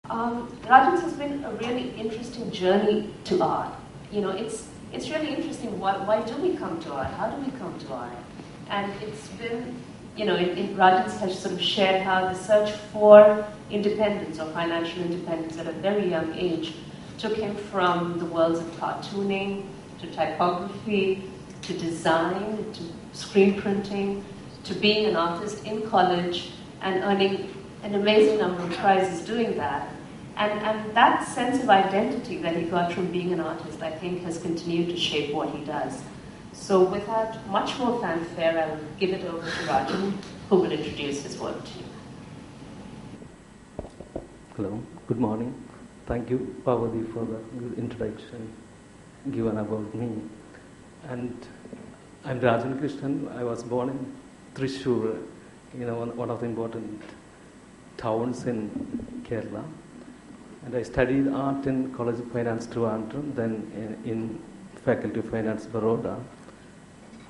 Rajans has been a really interesting journey to art. You know, it's really interesting. Why do we come to art? How do we come to art? And it's been, you know, Rajans has sort of shared how the search for independence or financial independence at a very young age took him from the worlds of cartooning to typography to design to screen printing to being an artist in college and earning an amazing number of prizes doing that. And that sense of identity that he got from being an artist, I think, has continued to shape what he does. So without much more fanfare, I'll give it over to Rajan, who will introduce his work to you. Hello, good morning. Thank you, Pavadi, for the good introduction given about me. And I'm Rajan Krishnan. I was born in Thrissur, one of the important towns in Kerala. And I studied art in College of Finance, Trivandrum, then in Faculty of Finance, Baroda.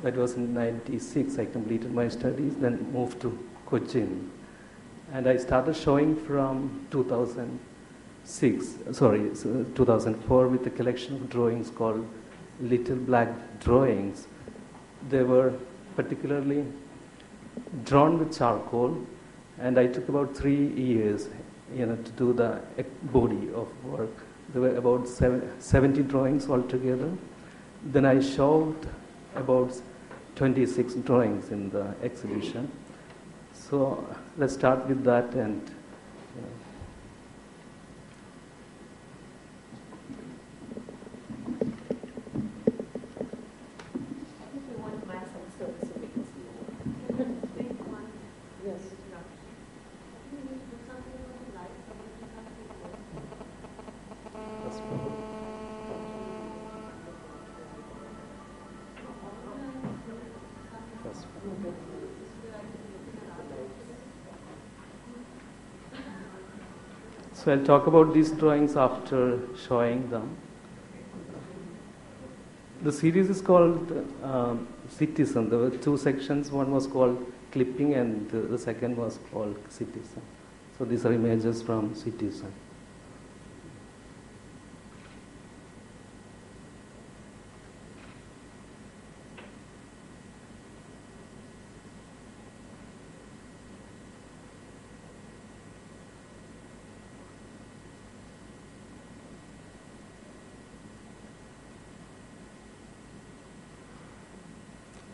That was in '96. I completed my studies, then moved to Cochin. And I started showing from 2004 with a collection of drawings called Little Black Drawings. They were particularly drawn with charcoal, and I took about 3 years to do the body of work. There were about 70 drawings altogether. Then I showed about 26 drawings in the exhibition. So let's start with that and So I'll talk about these drawings after showing them. The series is called Citizen. There were 2 sections. One was called Clipping and the second was called Citizen. So these are images from Citizen.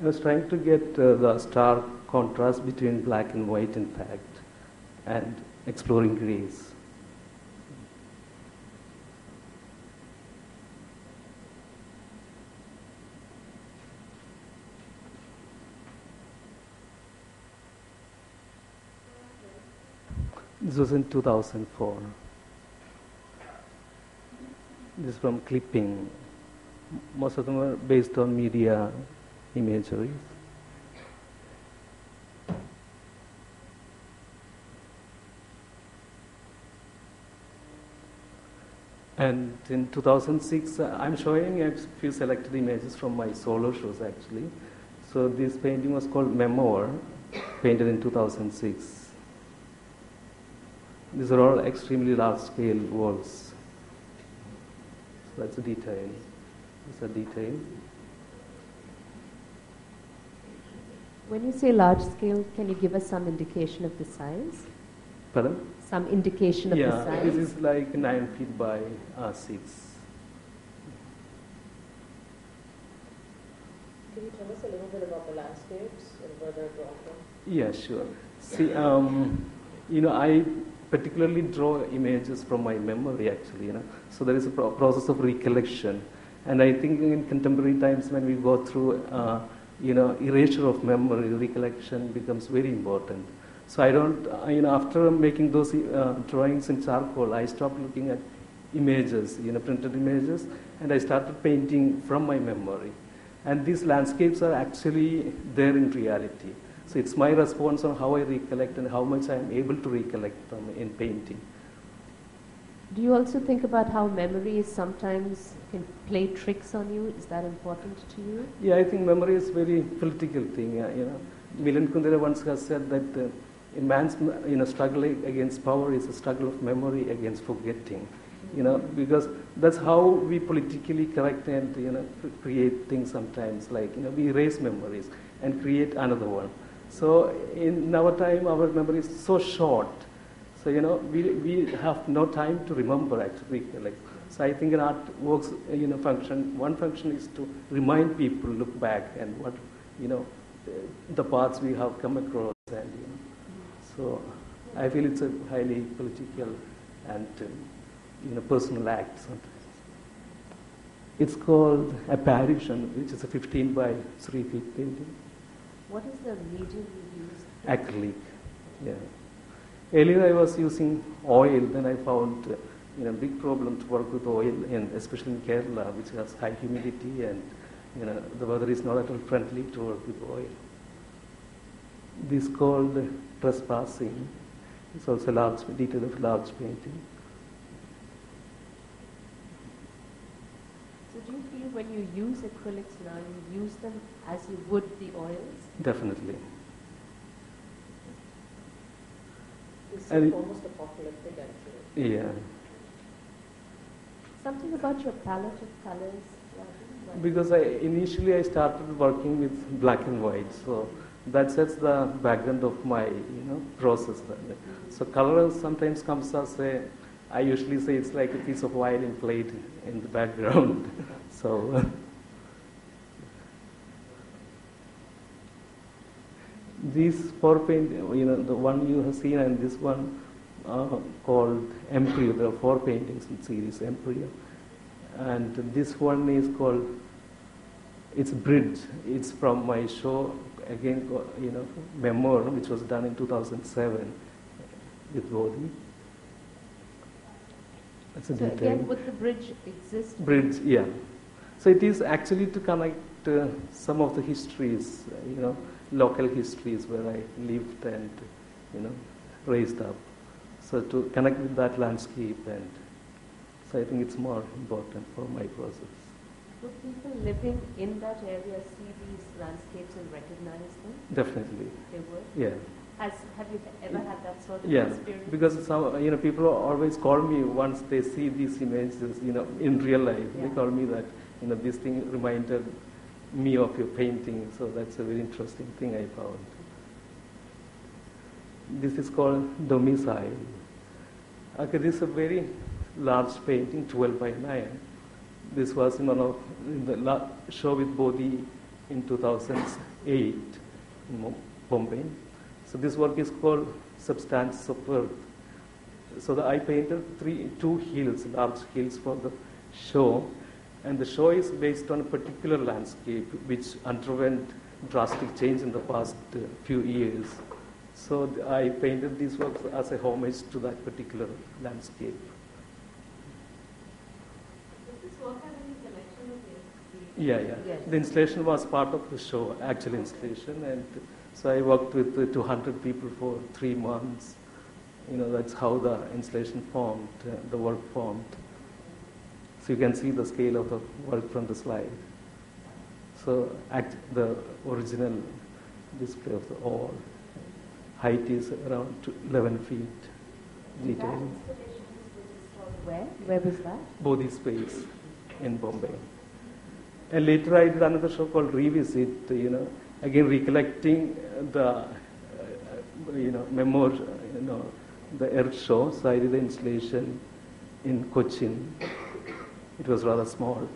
I was trying to get the stark contrast between black and white, in fact, and exploring grays. This was in 2004. This is from Clipping. Most of them are based on media imagery. And in 2006, I'm showing a few selected images from my solo shows actually. So this painting was called Memoir, painted in 2006. These are all extremely large-scale walls. So that's a detail. It's a detail. When you say large scale, can you give us some indication of the size? Pardon? Some indication of the size? Yeah, this is like 9 feet by 6. Can you tell us a little bit about the landscapes and where they're drawn from? Yeah, sure. See, I particularly draw images from my memory actually, So there is a process of recollection. And I think in contemporary times when we go through erasure of memory, recollection becomes very important. So I don't, after making those drawings in charcoal, I stopped looking at images, printed images, and I started painting from my memory. And these landscapes are actually there in reality. So it's my response on how I recollect and how much I am able to recollect them in painting. Do you also think about how memory sometimes can play tricks on you? Is that important to you? Yeah, I think memory is a very political thing. Milan Kundera once has said that a man's struggle against power is a struggle of memory against forgetting. Because that's how we politically correct and create things sometimes. Like we erase memories and create another one. So in our time, our memory is so short. So we have no time to remember actually. So I think an art works function. One function is to remind people, look back and what the paths we have come across, and so I feel it's a highly political and personal act sometimes. It's called Apparition, which is a 15 by 3 feet painting. What is the medium you use? Acrylic. Yeah. Earlier I was using oil, then I found big problem to work with oil, and especially in Kerala, which has high humidity and the weather is not at all friendly to work with oil. This is called Trespassing. It's also a large detail of large painting. So do you feel when you use acrylics now, you use them as you would the oils? Definitely. It's And almost apocalyptic, actually. Yeah. Something about your palette of colors? Rajan? Because initially I started working with black and white, so that sets the background of my process. So color sometimes comes as I usually say it's like a piece of violin played in the background. So these 4 paintings, the one you have seen and this one called Embryo. There are 4 paintings in series Embryo, and this one is called, it's Bridge. It's from my show again, Memoir, which was done in 2007 with Bodhi. That's a So detail. again, would the bridge exist? Bridge, yeah. So it is actually to connect some of the histories, local histories where I lived and, raised up. So to connect with that landscape, and so I think it's more important for my process. Would people living in that area see these landscapes and recognize them? Definitely, They would? yeah. Have you ever had that sort of Yeah, experience? because some people always call me once they see these images, in real life. Yeah. They call me that, this thing reminded me of your painting. So that's a very interesting thing I found. This is called Domicile. Okay, this is a very large painting, 12 by 9. This was in the show with Bodhi in 2008 in Bombay. So this work is called Substance of Earth. So I painted 2 hills, large hills for the show, and the show is based on a particular landscape which underwent drastic change in the past few years. So I painted these works as a homage to that particular landscape. Does this work have any connection with Yeah. Yes. The installation was part of the show, actual installation, and so I worked with 200 people for 3 months. That's how the installation formed, the work formed. So you can see the scale of the work from the slide. So the original display of the all height is around 11 feet. That Detailing. installation was installed where? Where was that? Bodhi Space in Bombay. And later I did another show called Revisit, again recollecting the, memoir, the Earth show. So I did the installation in Cochin. It was rather small.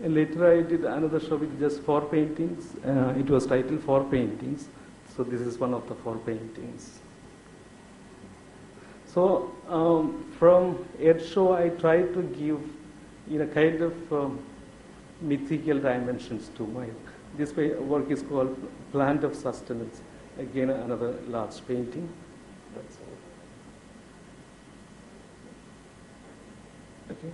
And later I did another show with just 4 paintings. It was titled 4 Paintings. So this is one of the 4 paintings. So from Earth show I tried to give kind of mythical dimensions to my. This work is called Plant of Sustenance. Again, another large painting. That's all. Okay.